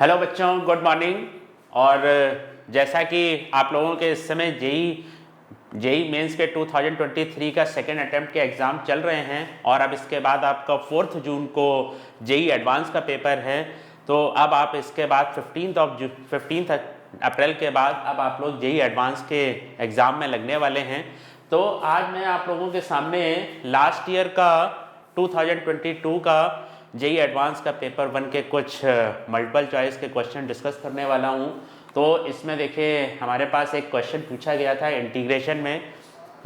Hello बच्चों, good morning. और जैसा कि आप लोगों के इस समय जेई मेंस के 2023 का सेकेंड अटेम्प्ट के एग्ज़ाम चल रहे हैं और अब इसके बाद आपका 4 जून को जेई एडवांस का पेपर है। तो अब आप इसके बाद 15 अप्रैल के बाद अब आप लोग जेई एडवांस के एग्ज़ाम में लगने वाले हैं। तो आज मैं आप लोगों के सामने लास्ट ईयर का 2022 का जेई एडवांस का पेपर 1 के कुछ मल्टीपल चॉइस के क्वेश्चन डिस्कस करने वाला हूं। तो इसमें देखिए हमारे पास एक क्वेश्चन पूछा गया था इंटीग्रेशन में।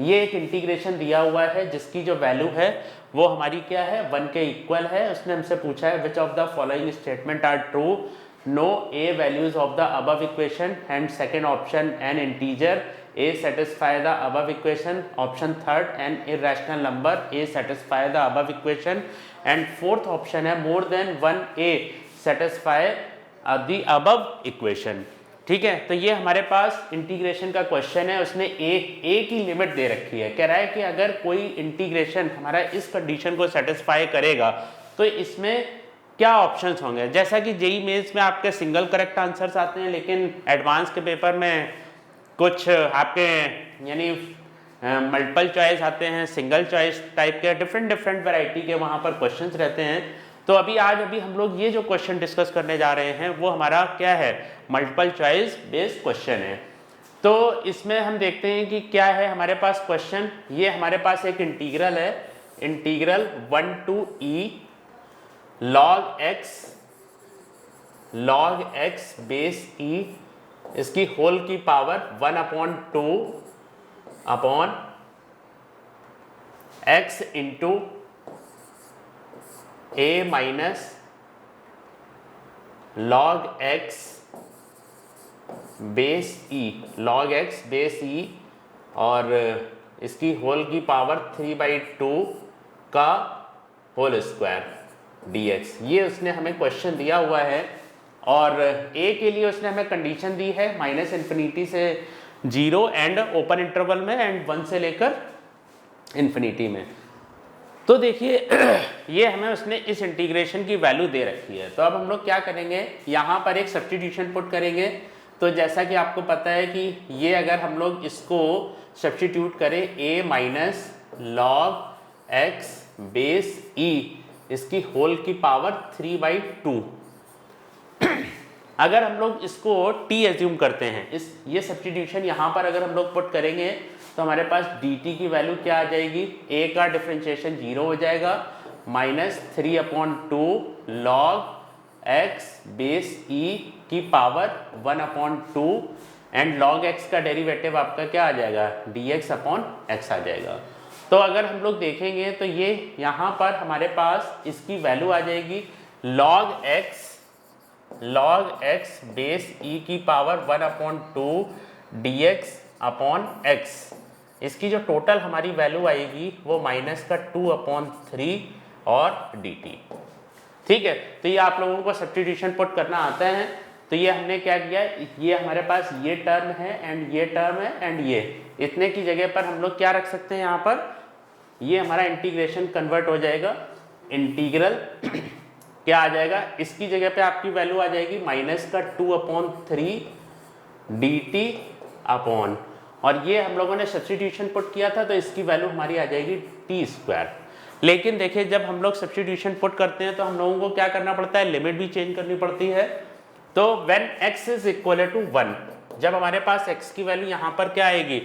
ये एक इंटीग्रेशन दिया हुआ है जिसकी जो वैल्यू है वो हमारी क्या है, 1 के इक्वल है। उसने हमसे पूछा है which of the following statement are true, no a values of the above equation and second option an integer A satisfy the above equation, option third an irrational number A satisfy the above equation and fourth option है more than 1 A satisfy the above equation। ठीक है, तो ये हमारे पास integration का question है। उसने ए की लिमिट दे रखी है। कह रहा है कि अगर कोई इंटीग्रेशन हमारा इस कंडीशन को सेटिस्फाई करेगा तो इसमें क्या ऑप्शंस होंगे। जैसा कि जेई मेंस में आपके सिंगल करेक्ट आंसर्स आते हैं, लेकिन एडवांस के पेपर में कुछ आपके यानी मल्टीपल चॉइस आते हैं, सिंगल चॉइस टाइप के डिफरेंट वैरायटी के वहाँ पर क्वेश्चंस रहते हैं। तो अभी हम लोग ये जो क्वेश्चन डिस्कस करने जा रहे हैं वो हमारा क्या है, मल्टीपल चॉइस बेस्ड क्वेश्चन है। तो इसमें हम देखते हैं कि क्या है हमारे पास क्वेश्चन। ये हमारे पास एक इंटीग्रल है, integral 1 to e log x base e इसकी होल की power 1/2 upon x into a minus log x base e और इसकी होल की पावर 3/2 का होल स्क्वायर dx। ये उसने हमें क्वेश्चन दिया हुआ है और a के लिए उसने हमें कंडीशन दी है -∞ से 0 एंड ओपन इंटरवल में एंड 1 से लेकर इन्फिनिटी में। तो देखिए ये हमें उसने इस इंटीग्रेशन की वैल्यू दे रखी है। तो अब हम लोग क्या करेंगे, यहाँ पर एक सब्स्टिट्यूशन पुट करेंगे। तो जैसा कि आपको पता है कि ये अगर हम लोग इसको सब्स्टिट्यूट करें a minus log x base e इसकी होल की पावर 3/2, अगर हम लोग इसको t एज्यूम करते हैं, ये सब्स्टिट्यूशन यहाँ पर अगर हम लोग पुट करेंगे तो हमारे पास dt की वैल्यू क्या आ जाएगी, a का डिफरेंशिएशन 0 हो जाएगा, -3/2 log x बेस e की पावर 1/2 एंड log x का डेरिवेटिव आपका क्या आ जाएगा, dx/x आ जाएगा। तो अगर हम लोग देखेंगे तो ये यहाँ पर हमारे पास इसकी वैल्यू आ जाएगी log x बेस e की पावर 1/2 dx/x। इसकी जो टोटल हमारी वैल्यू आएगी वो -2/3 और dt। ठीक है, तो ये आप लोगों को सब्स्टिट्यूशन पुट करना आता है। तो ये हमने क्या किया, ये हमारे पास ये टर्म है एंड ये टर्म है एंड ये इतने की जगह पर हम लोग क्या रख सकते हैं, यहाँ पर ये हमारा इंटीग्रेशन कन्वर्ट हो जाएगा। इंटीग्रल क्या आ जाएगा, इसकी जगह पे आपकी वैल्यू आ जाएगी -2/3 dt अपॉन, और ये हम लोगों ने सब्स्टिट्यूशन पुट किया था तो इसकी वैल्यू हमारी आ जाएगी t²। लेकिन देखिए जब हम लोग सब्स्टिट्यूशन पुट करते हैं तो हम लोगों को क्या करना पड़ता है, लिमिट भी चेंज करनी पड़ती है। तो when x is equal to 1, जब हमारे पास x की वैल्यू यहाँ पर क्या आएगी,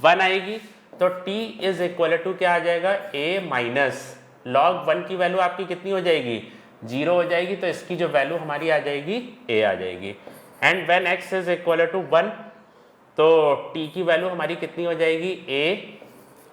1 आएगी, तो t इज इक्वल टू क्या आ जाएगा, a माइनस log 1 की वैल्यू आपकी कितनी हो जाएगी, 0 हो जाएगी। तो इसकी जो वैल्यू हमारी आ जाएगी a आ जाएगी। And when x is equal to 1, तो t की वैल्यू हमारी कितनी हो जाएगी, a,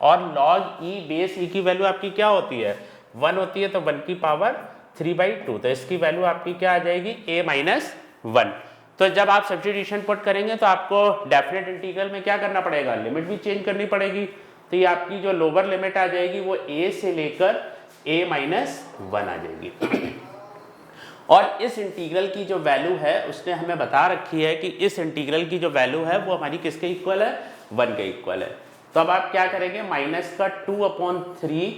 और log e बेस e की वैल्यू आपकी क्या होती है, 1 होती है, तो 1 की पावर 3/2, तो इसकी वैल्यू आपकी क्या आ जाएगी, a माइनस 1। तो जब आप सब्स्टिट्यूशन पुट करेंगे तो आपको डेफिनेट इंटीग्रल में क्या करना पड़ेगा, लिमिट भी चेंज करनी पड़ेगी। तो ये आपकी जो लोअर लिमिट आ जाएगी वो a से लेकर a माइनस 1 आ जाएगी। और इस इंटीग्रल की जो वैल्यू है उसने हमें बता रखी है कि इस इंटीग्रल की जो वैल्यू है वो हमारी किसके इक्वल है, 1 के इक्वल है। तो अब आप क्या करेंगे, -2/3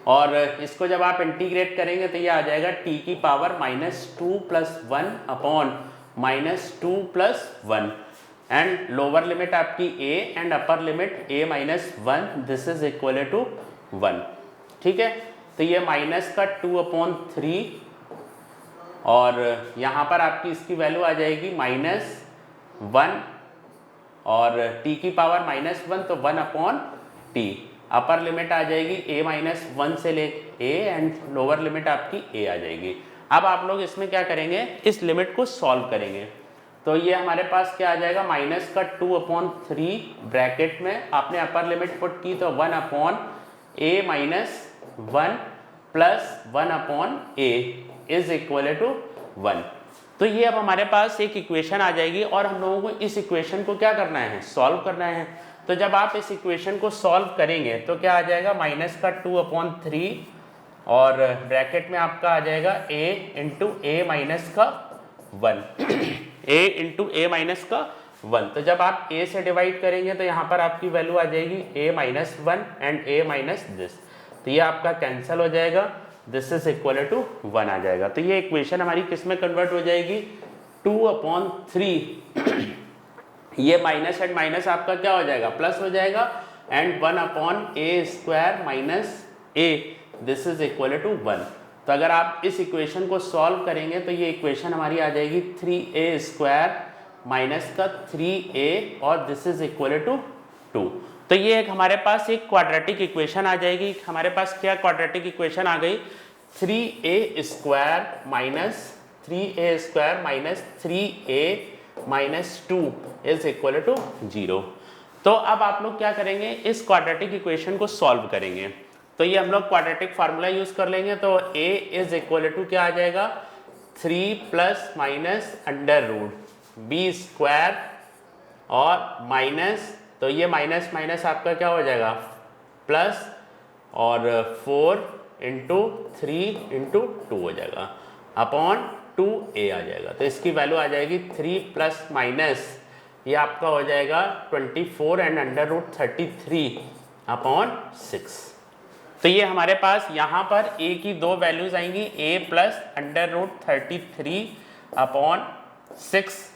और इसको जब आप इंटीग्रेट करेंगे तो ये आ जाएगा t की power -2 + 1 upon -2 + 1 and lower limit आपकी a and upper limit a - 1 this is equal to 1। ठीक है, तो ये माइनस का 2/3 और यहाँ पर आपकी इसकी वैल्यू आ जाएगी -1 और t की पावर -1 तो 1/t। अपर लिमिट आ जाएगी a - 1 से ले a एंड लोअर लिमिट आपकी a आ जाएगी। अब आप लोग इसमें क्या करेंगे, इस लिमिट को सॉल्व करेंगे। तो ये हमारे पास क्या आ जाएगा, माइनस का 2/3 ब्रैकेट में आपने अपर लिमिट पुट की तो 1/a - 1 plus 1/a is equal to 1। तो ये अब हमारे पास एक इक्वेशन आ जाएगी और हम लोगों को इस इक्वेशन को क्या करना है, सॉल्व करना है। तो जब आप इस इक्वेशन को सॉल्व करेंगे तो क्या आ जाएगा, माइनस का 2/3 और ब्रैकेट में आपका आ जाएगा a इंटू a माइनस का 1 a इंटू a माइनस का 1। तो जब आप a से डिवाइड करेंगे तो यहाँ पर आपकी वैल्यू आ जाएगी a - 1 and a minus this, तो ये आपका कैंसिल हो जाएगा, दिस इज इक्वल टू 1 आ जाएगा। तो ये इक्वेशन हमारी किस में कन्वर्ट हो जाएगी, 2/3 ये माइनस एंड माइनस आपका क्या हो जाएगा, प्लस हो जाएगा and 1/a² minus a this is equal to 1। तो अगर आप इस इक्वेशन को सॉल्व करेंगे तो ये इक्वेशन हमारी आ जाएगी 3a² माइनस का 3a और दिस इज इक्वल टू 2। तो ये एक हमारे पास एक क्वाड्रेटिक इक्वेशन आ जाएगी। हमारे पास क्या क्वाड्रेटिक इक्वेशन आ गई, 3a² minus 3a² minus 3a minus 2 is equal to 0। तो अब आप लोग क्या करेंगे, इस क्वाड्रेटिक इक्वेशन को सॉल्व करेंगे। तो ये हम लोग क्वाड्रेटिक फार्मूला यूज कर लेंगे। तो a इज इक्वल टू क्या आ जाएगा, 3 प्लस माइनस √b² और माइनस, तो ये माइनस माइनस आपका क्या हो जाएगा प्लस और 4 इंटू 3 इंटू 2 हो जाएगा अपॉन 2a आ जाएगा। तो इसकी वैल्यू आ जाएगी 3 प्लस माइनस ये आपका हो जाएगा 24 एंड √33 अपॉन 6। तो ये हमारे पास यहाँ पर a की दो वैल्यूज आएंगी, a प्लस √33 अपॉन 6,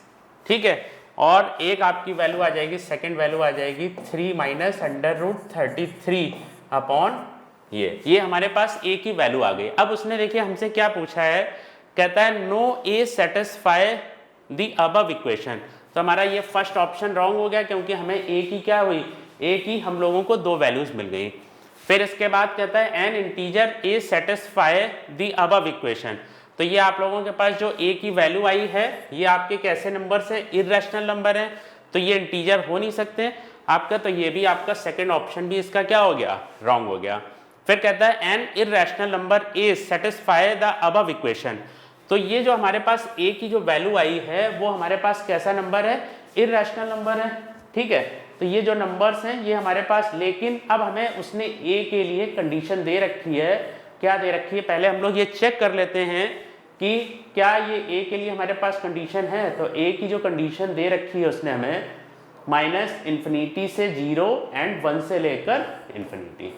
ठीक है, और एक आपकी वैल्यू आ जाएगी, सेकंड वैल्यू आ जाएगी 3 माइनस √33 अपॉन ये हमारे पास a की वैल्यू आ गई। अब उसने देखिए हमसे क्या पूछा है, कहता है no a satisfy the above equation. तो हमारा ये फर्स्ट ऑप्शन रॉन्ग हो गया क्योंकि हमें a की क्या हुई, a की हम लोगों को दो वैल्यूज मिल गई। फिर इसके बाद कहता है N integer a satisfy the above equation. तो ये आप लोगों के पास जो a की वैल्यू आई है ये आपके कैसे नंबर से, इर्रेशनल नंबर है, तो ये इंटीजर हो नहीं सकते आपका। तो ये भी आपका सेकंड ऑप्शन भी इसका क्या हो गया, रॉन्ग हो गया। फिर कहता है N irrational number a satisfy the above equation. तो ये जो हमारे पास a की जो वैल्यू आई है वो हमारे पास कैसा नंबर है, इर्रेशनल नंबर है, ठीक है। तो ये जो नंबर्स हैं ये हमारे पास, लेकिन अब हमें उसने a के लिए कंडीशन दे रखी है, क्या दे रखी है, पहले हम लोग ये चेक कर लेते हैं कि क्या ये a के लिए हमारे पास कंडीशन है। तो a की जो कंडीशन दे रखी है उसने हमें -∞ से 0 एंड 1 से लेकर इन्फिनिटी,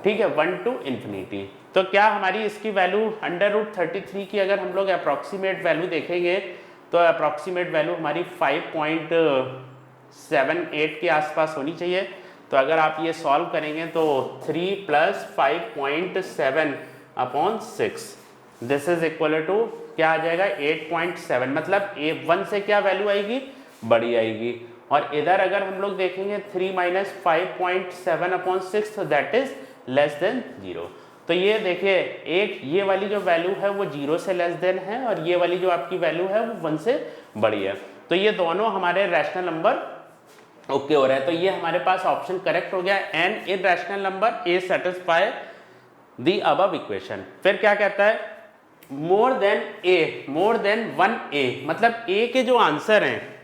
ठीक है, 1 to ∞। तो क्या हमारी इसकी वैल्यू √33 की अगर हम लोग अप्रॉक्सीमेट वैल्यू देखेंगे तो अप्रॉक्सीमेट वैल्यू हमारी 5.78 के आसपास होनी चाहिए। तो अगर आप ये सॉल्व करेंगे तो 3 + 5.7 upon 6 this is equal to क्या आ जाएगा, 8.7। मतलब 1 से क्या वैल्यू आएगी, बड़ी आएगी। और इधर अगर हम लोग देखेंगे 3 - 5.7 अपॉन 6 तो दैट इज लेस देन 0। तो ये देखिए एक ये वाली जो वैल्यू है वो 0 से लेस देन है और ये वाली जो आपकी वैल्यू है वो 1 से बड़ी है। तो ये दोनों हमारे रैशनल नंबर ओके हो रहा है। तो ये हमारे पास ऑप्शन करेक्ट हो गया, N irrational number a satisfy the above equation. फिर क्या कहता है, मोर देन 1a, मतलब a के जो आंसर हैं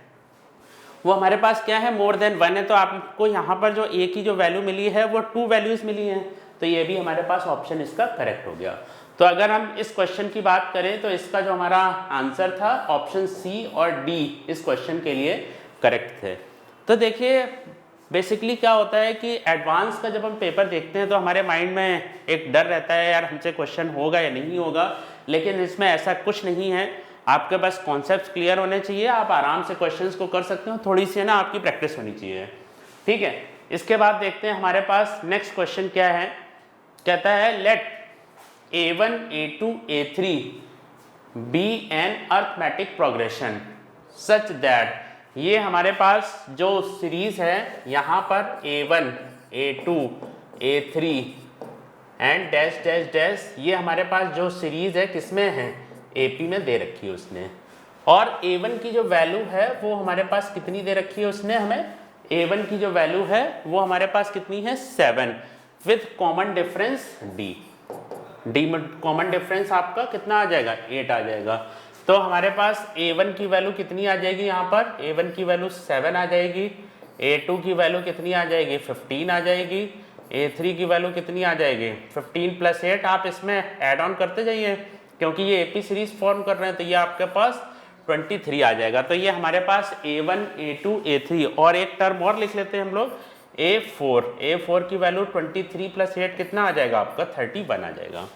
वो हमारे पास क्या है, मोर देन 1 है। तो आपको यहाँ पर जो a की जो वैल्यू मिली है वो 2 वैल्यूज मिली हैं, तो ये भी हमारे पास ऑप्शन इसका करेक्ट हो गया। तो अगर हम इस क्वेश्चन की बात करें तो इसका जो हमारा आंसर था ऑप्शन सी और डी इस क्वेश्चन के लिए करेक्ट थे। तो देखिए बेसिकली क्या होता है कि एडवांस का जब हम पेपर देखते हैं तो हमारे माइंड में एक डर रहता है यार हमसे क्वेश्चन होगा या नहीं होगा, लेकिन इसमें ऐसा कुछ नहीं है। आपके पास कॉन्सेप्ट्स क्लियर होने चाहिए, आप आराम से क्वेश्चंस को कर सकते हो, थोड़ी सी ना आपकी प्रैक्टिस होनी चाहिए, ठीक है। इसके बाद देखते हैं हमारे पास नेक्स्ट क्वेश्चन क्या है। कहता है let A1 A2 A3 be an arithmetic progression such that, ये हमारे पास जो सीरीज है यहाँ पर A1 A2 A3 and dash dash dash, ये हमारे पास जो सीरीज है किसमें है, AP में दे रखी है उसने। और A1 की जो वैल्यू है वो हमारे पास कितनी दे रखी है उसने हमें, A1 की जो वैल्यू है वो हमारे पास कितनी है 7 with common difference D common difference आपका कितना आ जाएगा 8 आ जाएगा। तो हमारे पास A1 की वैल्यू कितनी आ जाएगी, यहाँ पर A1 की वैल्यू 7 आ जाएगी, A2 की वैल्यू कितनी आ जाएगी 15 आ जाएगी, A3 की वैल्यू कितनी आ जाएगी 15 + 8। आप इसमें ऐड ऑन करते जाइए क्योंकि ये AP सीरीज फॉर्म कर रहे हैं, तो ये आपके पास 23 आ जाएगा। तो ये हमारे पास A1 A2 A3 और एक टर्म और लिख लेते हैं हम लोग A4 की वैल्यू 23 + 8 कितना आ जाएगा आपका 31 आ जाएगा।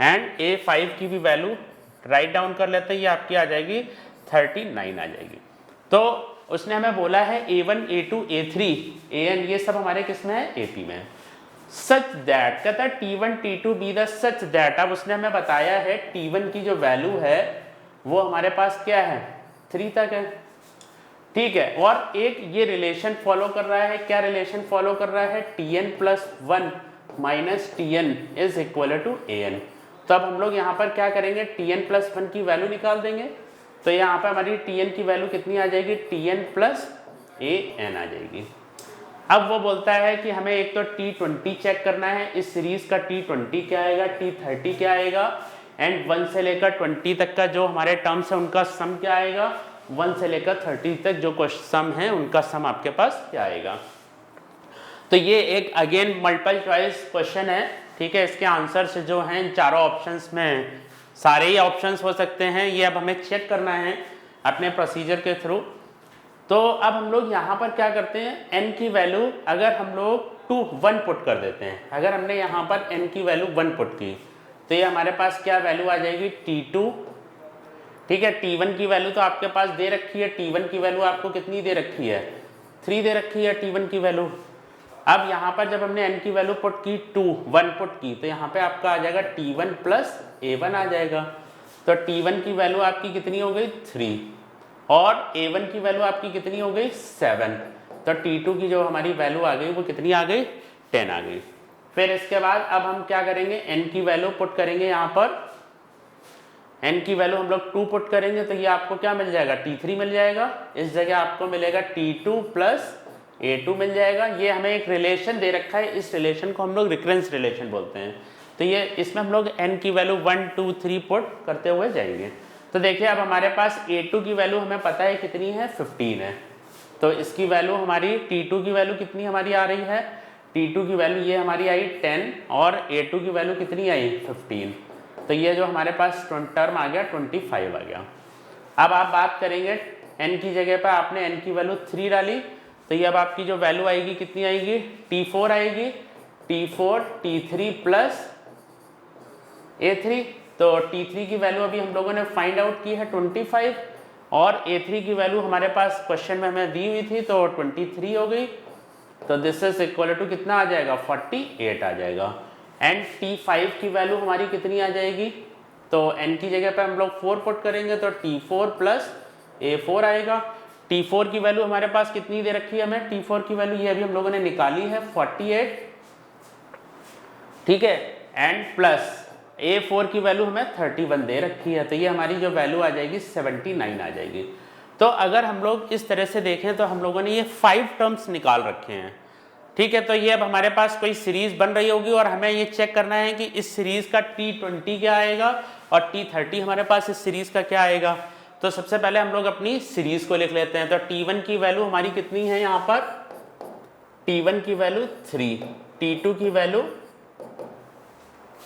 एंड A5 की भी वैल्यू राइट डाउन कर लेते हैं, ये आपकी आ जाएगी 39 आ जाएगी। तो उसने हमें बोला है A1 A2 A3 AN ये सब हमारे किस में है AP में। सच दैट कहता है T1 T2 be the such that, अब उसने हमें बताया है T1 की जो वैल्यू है वो हमारे पास क्या है 3 तक है, ठीक है। और एक ये रिलेशन फॉलो कर रहा है, क्या रिलेशन फॉलो कर रहा है Tn + 1 - Tn = An। तो अब हम लोग यहाँ पर क्या करेंगे Tn + 1 की वैल्यू निकाल देंगे, तो यहाँ पर हमारी Tn की वैल्यू कितनी आ जाएगी Tn + An आ जाएगी। अब वो बोलता है कि हमें एक तो T20 चेक करना है, इस सीरीज का T20 क्या आएगा T30 क्या आएगा, एंड 1 से लेकर 20 तक का जो हमारे टर्म्स है उनका सम क्या आएगा, 1 से लेकर 30 तक जो सम है उनका सम आपके पास क्या आएगा। तो ये एक अगेन मल्टीपल चॉइस क्वेश्चन है, ठीक है। इसके आंसर्स जो हैं इन चारों ऑप्शंस में सारे ही ऑप्शंस हो सकते हैं, ये अब हमें चेक करना है अपने प्रोसीजर के थ्रू। तो अब हम लोग यहाँ पर क्या करते हैं n की वैल्यू अगर हम लोग 1 पुट कर देते हैं, अगर हमने यहाँ पर n की वैल्यू 1 पुट की तो ये हमारे पास क्या वैल्यू आ जाएगी T2, ठीक है। T1 की वैल्यू तो आपके पास दे रखी है, T1 की वैल्यू आपको कितनी दे रखी है 3 दे रखी है T1 की वैल्यू। अब यहाँ पर जब हमने n की वैल्यू पुट की 1 पुट की तो यहाँ पे आपका आ जाएगा T1 + A1 आ जाएगा। तो T1 की वैल्यू आपकी कितनी हो गई 3 और A1 की वैल्यू आपकी कितनी हो गई 7। तो T2 की जो हमारी वैल्यू आ गई वो कितनी आ गई 10 आ गई। फिर इसके बाद अब हम क्या करेंगे n की वैल्यू पुट करेंगे, यहाँ पर n की वैल्यू हम लोग 2 पुट करेंगे तो ये आपको क्या मिल जाएगा T3 मिल जाएगा, इस जगह आपको मिलेगा T2 + A2 मिल जाएगा। ये हमें एक रिलेशन दे रखा है, इस रिलेशन को हम लोग रिकरेंस रिलेशन बोलते हैं। तो ये इसमें हम लोग n की वैल्यू 1 2 3 पुट करते हुए जाएंगे। तो देखिए अब हमारे पास A2 की वैल्यू हमें पता है कितनी है 15 है, तो इसकी वैल्यू हमारी T2 की वैल्यू कितनी हमारी आ रही है, T2 की वैल्यू ये हमारी आई 10 और A2 की वैल्यू कितनी आई 15। तो ये जो हमारे पास टर्म आ गया 25 आ गया। अब आप बात करेंगे n की जगह पर आपने n की वैल्यू 3 डाली, तो ये अब आपकी जो वैल्यू आएगी कितनी आएगी T4 आएगी, T4 T3 + A3। तो T3 की वैल्यू अभी हम लोगों ने फाइंड आउट की है 25 और A3 की वैल्यू हमारे पास क्वेश्चन में हमें दी हुई थी तो 23 हो गई। तो दिस इज इक्वल टू कितना आ जाएगा 48 आ जाएगा। एंड T5 की वैल्यू हमारी कितनी आ जाएगी, तो n की जगह पे हम लोग 4 पुट करेंगे तो T4 + A4 आएगा। T4 की वैल्यू हमारे पास कितनी दे रखी है हमें, T4 की वैल्यू ये अभी हम लोगों ने निकाली है 48, ठीक है। एंड प्लस A4 की वैल्यू हमें 31 दे रखी है, तो ये हमारी जो वैल्यू आ जाएगी 79 आ जाएगी। तो अगर हम लोग इस तरह से देखें तो हम लोगों ने ये 5 टर्म्स निकाल रखे हैं, ठीक है। तो ये अब हमारे पास कोई सीरीज बन रही होगी और हमें ये चेक करना है कि इस सीरीज का T20 क्या आएगा और T30 हमारे पास इस सीरीज का क्या आएगा। तो सबसे पहले हम लोग अपनी सीरीज को लिख लेते हैं। तो T1 की वैल्यू हमारी कितनी है, यहाँ पर T1 की वैल्यू 3, T2 की वैल्यू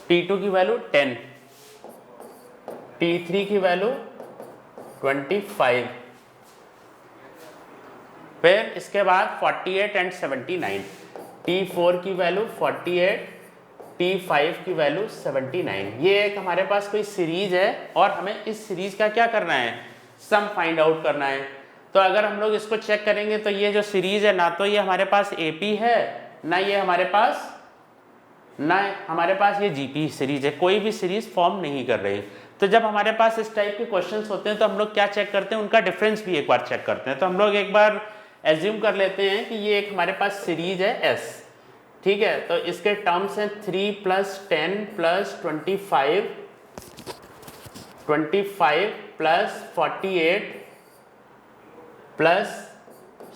10, T3 की वैल्यू 25 फिर इसके बाद 48 एंड 79, T4 की वैल्यू 48, T5 की वैल्यू 79। ये एक हमारे पास कोई सीरीज है और हमें इस सीरीज का क्या करना है, सम फाइंड आउट करना है। तो अगर हम लोग इसको चेक करेंगे तो ये जो सीरीज है ना तो ये हमारे पास AP है ना ये हमारे पास ये GP सीरीज है, कोई भी सीरीज फॉर्म नहीं कर रही। तो जब हमारे पास इस टाइप के क्वेश्चंस होते हैं तो हम लोग क्या चेक करते हैं, उनका डिफरेंस भी एक बार चेक करते हैं। तो हम लोग एक बार एज्यूम कर लेते हैं कि ये एक हमारे पास सीरीज है S, ठीक है। तो इसके टर्म्स हैं 3 + 10 + 25 + 48 +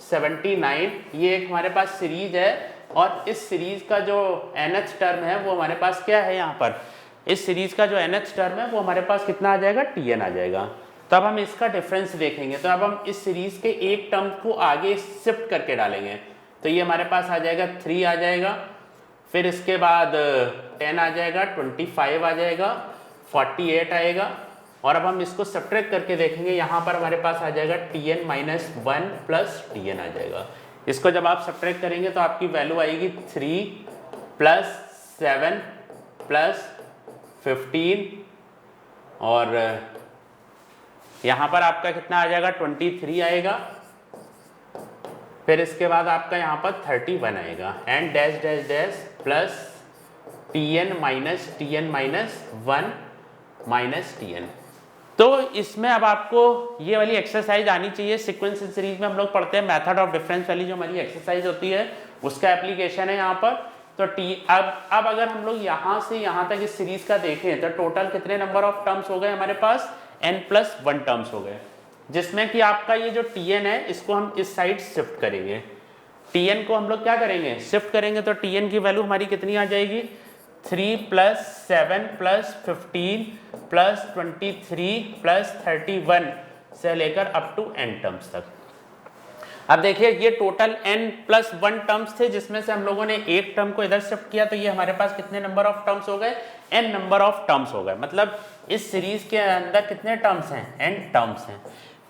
79, ये एक हमारे पास सीरीज है। और इस सीरीज का जो nth टर्म है वो हमारे पास क्या है, यहाँ पर इस सीरीज का जो nth टर्म है वो हमारे पास कितना आ जाएगा, Tn आ जाएगा। तो अब हम इसका डिफरेंस देखेंगे। तो अब हम इस सीरीज के एक टर्म को आगे शिफ्ट करके डालेंगे। तो ये हमारे पास आ जाएगा 3 आ जाएगा, फिर इसके बाद 10 आ जाएगा, 25 आ जाएगा, 48 आएगा। और अब हम इसको सब्ट्रैक्ट करके देखेंगे, यहाँ पर हमारे पास आ जाएगा Tn - 1 + Tn आ जाएगा। इसको जब आप सब्ट्रैक्ट करेंगे तो आपकी वैल्यू आएगी 3 + 7 + 15 और यहाँ पर आपका कितना आ जाएगा, 23 आएगा। फिर इसके बाद आपका यहाँ पर 31 आएगा and dash dash dash plus Tn - 1 - Tn। तो इसमें अब आपको ये वाली एक्सरसाइज आनी चाहिए। सीक्वेंस सीरीज में हम लोग पढ़ते हैं मेथड ऑफ डिफरेंस वाली जो हमारी एक्सरसाइज होती है उसका एप्लीकेशन है यहाँ पर। तो अब अगर हम लोग यहाँ से यहाँ तक इस सीरीज का देखें तो टोटल कितने नंबर ऑफ टर्म्स हो गए हमारे पास, n+1 टर्म्स हो गए, जिसमें कि आपका ये जो Tn है इसको हम इस साइड शिफ्ट करेंगे। Tn को हम लोग क्या करेंगे, शिफ्ट करेंगे। तो Tn की वैल्यू हमारी कितनी आ जाएगी, 3 + 7 + 15 + 23 + 31 से लेकर अप टू n टर्म्स तक। अब देखिए ये टोटल n+1 टर्म्स थे जिसमें से हम लोगों ने एक टर्म को इधर शिफ्ट किया। तो ये हमारे पास कितने नंबर ऑफ टर्म्स हो गए, n नंबर ऑफ टर्म्स हो गए। मतलब इस सीरीज के अंदर कितने टर्म्स हैं, n टर्म्स हैं।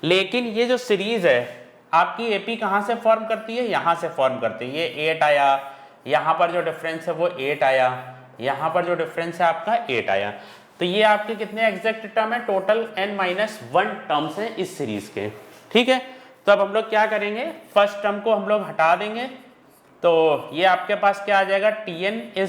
लेकिन ये जो सीरीज है आपकी AP कहाँ से फॉर्म करती है, यहाँ से फॉर्म करती है। ये 8 आया, यहाँ पर जो डिफरेंस है वो 8 आया, यहाँ पर जो डिफरेंस है आपका 8 आया। तो ये आपके कितने एग्जैक्ट टर्म है, टोटल n-1 टर्म्स हैं इस सीरीज के, ठीक है। तो अब हम लोग क्या करेंगे, फर्स्ट टर्म को हम लोग हटा देंगे। तो ये आपके पास क्या आ जाएगा, Tn =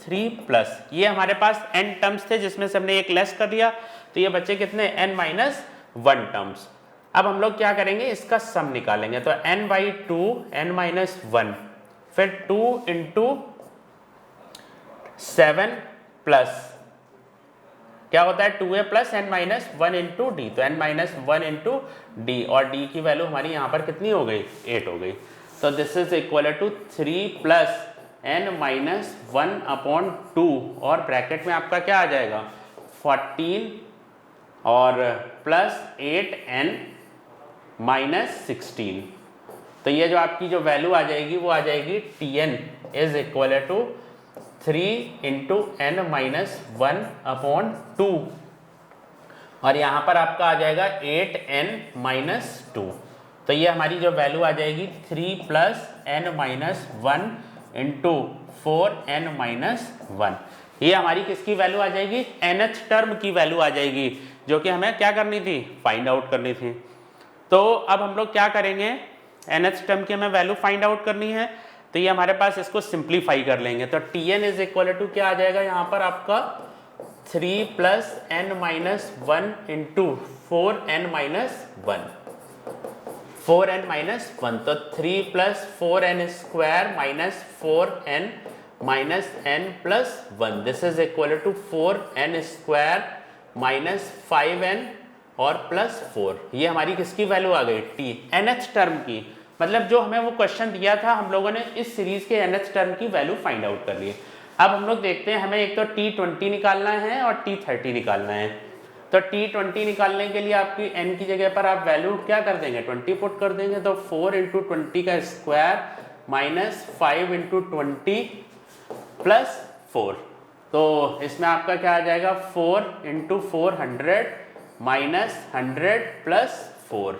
3+, ये हमारे पास n टर्म्स थे जिसमें से हमने एक लेस कर दिया। तो ये बच्चे कितने, n-1 टर्म्स। अब हम लोग क्या करेंगे, इसका सम निकालेंगे। तो n/2 n-1, फिर 2 × 7 प्लस क्या होता है 2a + n-1 × d। तो n-1 × d और d की वैल्यू हमारी यहाँ पर कितनी हो गई, 8 हो गई। तो this is equal to 3 + n-1 / 2 और ब्रैकेट में आपका क्या आ जाएगा 14 और प्लस 8n - 16। तो ये जो आपकी जो वैल्यू आ जाएगी वो आ जाएगी Tn = 3 × n-1 / 2 और यहाँ पर आपका आ जाएगा 8n - 2। तो ये हमारी जो वैल्यू आ जाएगी 3 + n-1 × 4n - 1। ये हमारी किसकी वैल्यू आ जाएगी, nth टर्म की वैल्यू आ जाएगी, जो कि हमें क्या करनी थी, फाइंड आउट करनी थी। तो अब हम लोग क्या करेंगे, nth टर्म की हमें वैल्यू फाइंड आउट करनी है। तो ये हमारे पास इसको सिंप्लीफाई कर लेंगे। तो Tn = क्या आ जाएगा यहाँ पर आपका 3 + n-1 × 4n - 1, 4n - 1। तो 3 + 4n² - 4n - n + 1, this is equal to 4n² - 5n और +4। ये हमारी किसकी वैल्यू आ गई, nth टर्म की। मतलब जो हमें वो क्वेश्चन दिया था हम लोगों ने इस सीरीज के nth टर्म की वैल्यू फाइंड आउट कर ली है। अब हम लोग देखते हैं, हमें एक तो T20 निकालना है और T30 निकालना है। तो T20 निकालने के लिए आपकी n की जगह पर आप वैल्यू क्या कर देंगे, 20 पुट कर देंगे। तो 4 × 20 का स्क्वायर - 5 × 20 + 4। तो इसमें आपका क्या आ जाएगा 4 × 400 - 100 + 4।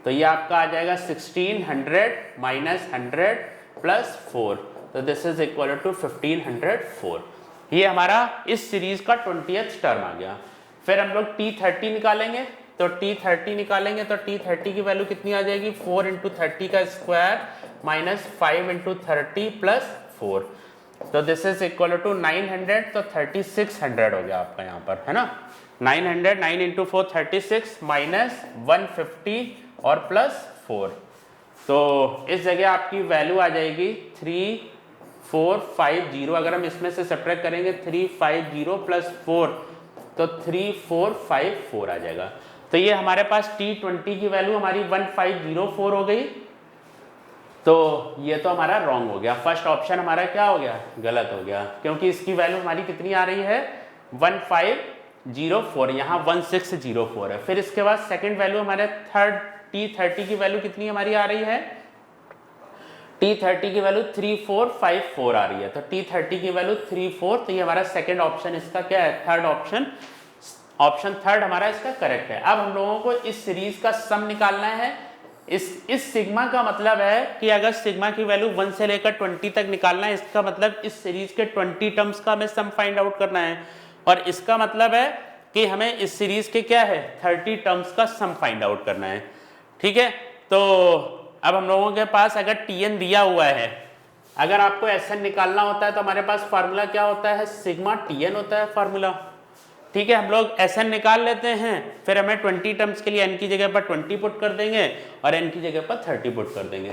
तो ये आपका आ जाएगा 1600 माइनस 100 प्लस 4, तो दिस इज इक्वल टू 1504। ये हमारा इस सीरीज का 20th टर्म आ गया। फिर हम लोग T30 निकालेंगे, तो T30 निकालेंगे तो T30 की वैल्यू कितनी आ जाएगी, 4 इंटू 30 का स्क्वायर माइनस 5 इंटू 30 प्लस 4, तो दिस इज इक्वल टू 900, तो 3600 हो गया आपका यहाँ पर, है ना। 900, 9 इंटू 4 36 माइनस 150 और प्लस 4, तो इस जगह आपकी वैल्यू आ जाएगी 3450। अगर हम इसमें से सब्ट्रैक्ट करेंगे 350 प्लस 4 तो 3454 आ जाएगा। तो ये हमारे पास T20 की वैल्यू हमारी 1504 हो गई, तो ये तो हमारा रॉन्ग हो गया। फर्स्ट ऑप्शन हमारा क्या हो गया, गलत हो गया, क्योंकि इसकी वैल्यू हमारी कितनी आ रही है 1504, यहाँ 1604 है। फिर इसके बाद सेकंड वैल्यू हमारे T30 की वैल्यू कितनी हमारी आ रही है, T30 की वैल्यू 3454 आ रही है, तो T30 की वैल्यू 34, तो ये हमारा सेकंड ऑप्शन इसका क्या है, थर्ड ऑप्शन, ऑप्शन थर्ड हमारा इसका करेक्ट है। अब हम लोगों को इस सीरीज का सम निकालना है। इस सिग्मा का मतलब है कि अगर सिग्मा की वैल्यू 1 से लेकर 20 तक निकालना है, इसका मतलब इस सीरीज के 20 टर्म्स का हमें सम फाइंड आउट करना है, और इसका मतलब है कि हमें इस सीरीज के क्या है 30 टर्म्स का सम फाइंड आउट करना है। ठीक है, तो अब हम लोगों के पास अगर Tn दिया हुआ है, अगर आपको Sn निकालना होता है तो हमारे पास फार्मूला क्या होता है, सिग्मा Tn होता है फार्मूला। ठीक है, हम लोग Sn निकाल लेते हैं, फिर हमें 20 टर्म्स के लिए n की जगह पर 20 पुट कर देंगे और n की जगह पर 30 पुट कर देंगे।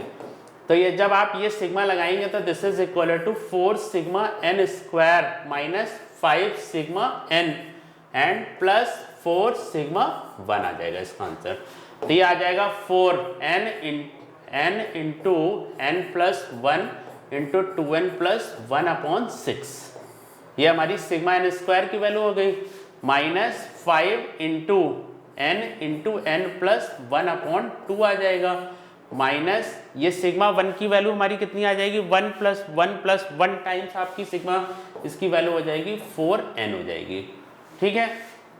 तो ये जब आप ये सिग्मा लगाएंगे तो this is equal to 4 sigma n square minus 5 sigma n and plus 4 sigma 1 आ जाएगा इसका आंसर। तो ये आ जाएगा 4n into n plus 1 into 2n plus 1/6, ये हमारी सिग्मा n स्क्वायर की वैल्यू हो गई, माइनस 5 इंटू n प्लस 1/2 आ जाएगा, माइनस ये सिग्मा 1 की वैल्यू हमारी कितनी आ जाएगी, 1 प्लस 1 टाइम्स आपकी सिग्मा इसकी वैल्यू हो जाएगी 4n हो जाएगी। ठीक है,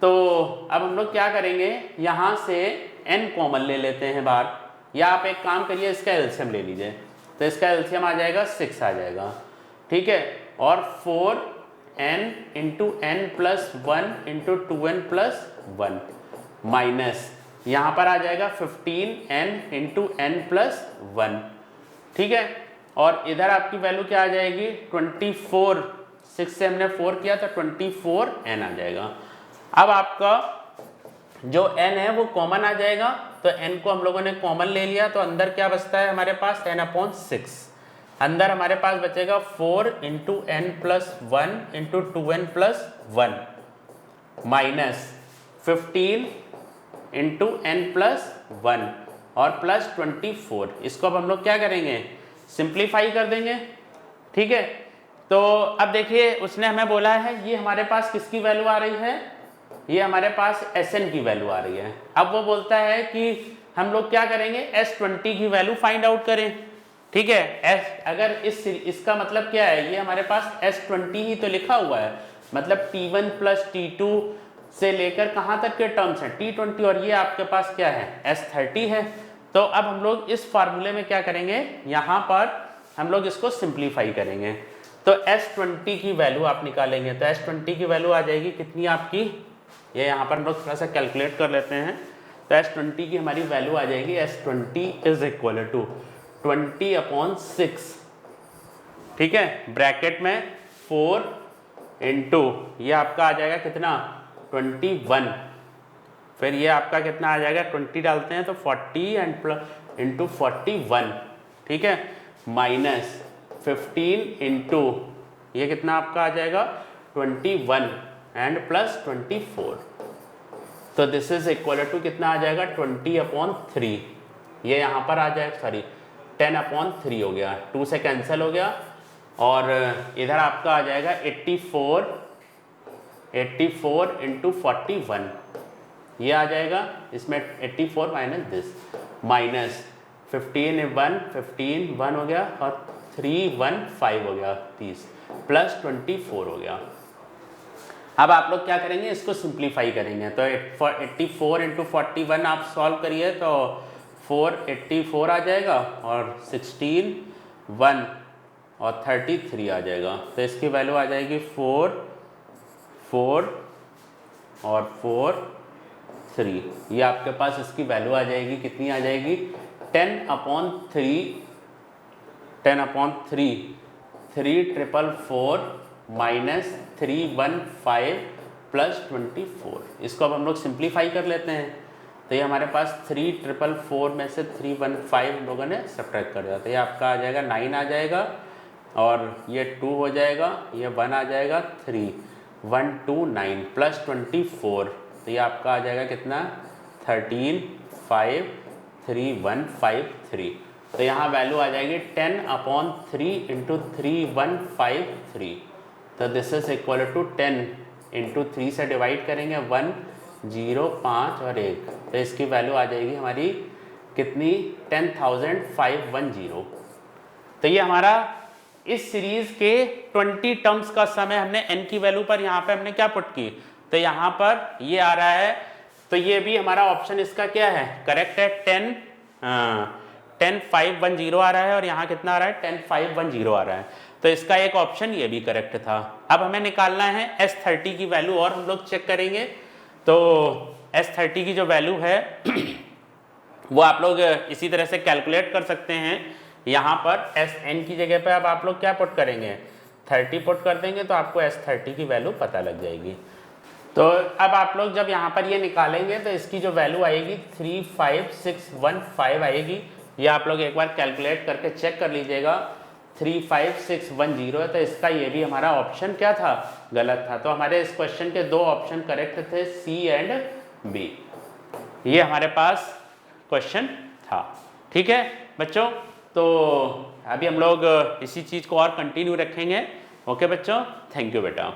तो अब हम लोग क्या करेंगे, यहाँ से n कॉमन ले लेते हैं बाहर, या आप एक काम करिए इसका एलसीएम ले लीजिए, तो इसका एलसीएम आ जाएगा 6 आ जाएगा। ठीक है, और 4n into n plus 1 into 2n plus 1 minus यहाँ पर आ जाएगा 15n इंटू n प्लस 1। ठीक है, और इधर आपकी वैल्यू क्या आ जाएगी 24, 6 से हमने 4 किया तो 24n आ जाएगा। अब आपका जो n है वो कॉमन आ जाएगा, तो n को हम लोगों ने कॉमन ले लिया, तो अंदर क्या बचता है हमारे पास n/6, अंदर हमारे पास बचेगा 4 into n plus 1 into 2n plus 1 minus 15 into n plus 1 और प्लस 24। इसको अब हम लोग क्या करेंगे, सिंप्लीफाई कर देंगे। ठीक है, तो अब देखिए उसने हमें बोला है ये हमारे पास किसकी वैल्यू आ रही है, ये हमारे पास Sn की वैल्यू आ रही है। अब वो बोलता है कि हम लोग क्या करेंगे, S20 की वैल्यू फाइंड आउट करें। ठीक है, अगर इसका मतलब क्या है, ये हमारे पास S20 ही तो लिखा हुआ है, मतलब T1 प्लस T2 से लेकर कहाँ तक के टर्म्स हैं T20, और ये आपके पास क्या है S30 है। तो अब हम लोग इस फार्मूले में क्या करेंगे, यहाँ पर हम लोग इसको सिंप्लीफाई करेंगे, तो S20 की वैल्यू आप निकालेंगे, तो S20 की वैल्यू आ जाएगी कितनी आपकी, ये यहाँ पर हम लोग थोड़ा सा कैलकुलेट कर लेते हैं, तो S20 की हमारी वैल्यू आ जाएगी S20 इज इक्वल टू 20/6। ठीक है, ब्रैकेट में 4 इंटू ये आपका आ जाएगा कितना 21, फिर ये आपका कितना आ जाएगा 20 डालते हैं तो 40 एंड प्लस इंटू 41। ठीक है, माइनस 15 इंटू ये कितना आपका आ जाएगा 21 एंड प्लस 24, तो दिस इज इक्वल टू कितना आ जाएगा 20/3, ये यहाँ पर आ जाएगा सॉरी 10/3 हो गया, 2 से कैंसिल हो गया, और इधर आपका आ जाएगा 84 इंटू 41, ये आ जाएगा, इसमें 84 माइनस दिस, माइनस 15 हो गया और 315 हो गया 30 प्लस 24 हो गया। अब आप लोग क्या करेंगे, इसको सिंप्लीफाई करेंगे, तो 84 इंटू 41 आप सॉल्व करिए तो 484 आ जाएगा और 16 1 और 33 आ जाएगा। तो इसकी वैल्यू आ जाएगी 4 4 और 4 3। ये आपके पास इसकी वैल्यू आ जाएगी, कितनी आ जाएगी 10/3 3,444 माइनस 315 प्लस 24। इसको अब हम लोग सिंप्लीफाई कर लेते हैं। तो ये हमारे पास 3,444 में से 315 हम लोगों ने सब्ट्रैक्ट कर दिया। तो ये आपका आ जाएगा 9 आ जाएगा और ये 2 हो जाएगा, ये 1 आ जाएगा 3 129 प्लस 24। तो ये आपका आ जाएगा कितना 13,53153। तो यहाँ वैल्यू आ जाएगी 10/3 इंटू 3153। तो this is equal to 10 into 3 से डिवाइड करेंगे 1 0 5 और 1। तो इसकी वैल्यू आ जाएगी हमारी कितनी 10,510। तो ये हमारा इस सीरीज के 20 टर्म्स का समय हमने n की वैल्यू पर यहाँ पे हमने क्या पुट की। तो यहाँ पर ये आ रहा है, तो ये भी हमारा ऑप्शन इसका क्या है करेक्ट है 10,510 आ रहा है और यहाँ कितना आ रहा है 10,510 आ रहा है। तो इसका एक ऑप्शन ये भी करेक्ट था। अब हमें निकालना है S30 की वैल्यू और हम लोग चेक करेंगे। तो S30 की जो वैल्यू है वो आप लोग इसी तरह से कैलकुलेट कर सकते हैं। यहाँ पर Sn की जगह पे अब आप लोग क्या पुट करेंगे 30 पुट कर देंगे तो आपको S30 की वैल्यू पता लग जाएगी। तो अब आप लोग जब यहाँ पर ये निकालेंगे तो इसकी जो वैल्यू आएगी 35615 आएगी। ये आप लोग एक बार कैलकुलेट करके चेक कर लीजिएगा 35610 है। तो इसका ये भी हमारा ऑप्शन क्या था गलत था। तो हमारे इस क्वेश्चन के दो ऑप्शन करेक्ट थे सी एंड बी। ये हमारे पास क्वेश्चन था। ठीक है बच्चों, तो अभी हम लोग इसी चीज़ को और कंटिन्यू रखेंगे। ओके बच्चों, थैंक यू बेटा।